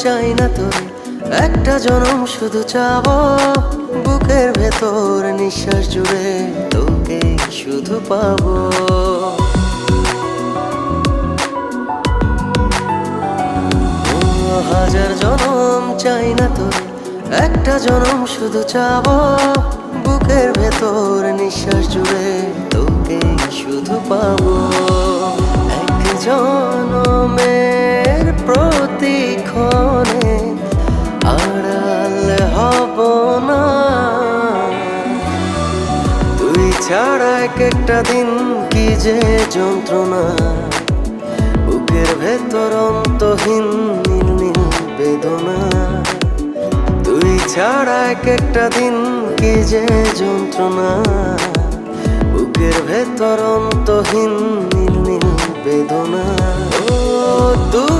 চাই না তোরে, একটা জনম শুধু চাবো বুকের ভেতর নিঃশ্বাস জুড়ে তোকে শুধু পাবো। হাজার জনম চাই না তোরে, একটা জনম শুধু চাবো বুকের ভেতর নিঃশ্বাস জুড়ে তোকে শুধু পাবো। এক জনমের প্রতিক্ষণে আড়াল হব না, তুই ছাড়া এক একটা দিন কি যে যন্ত্রণা, বুকের ভেতর অন্তহীন নীল নীল বেদনা। তুই ছাড়া এক একটা দিন কি যে যন্ত্রণা, বুকের ভেতর অন্তহীন নীল নীল বেদনা। ও তুই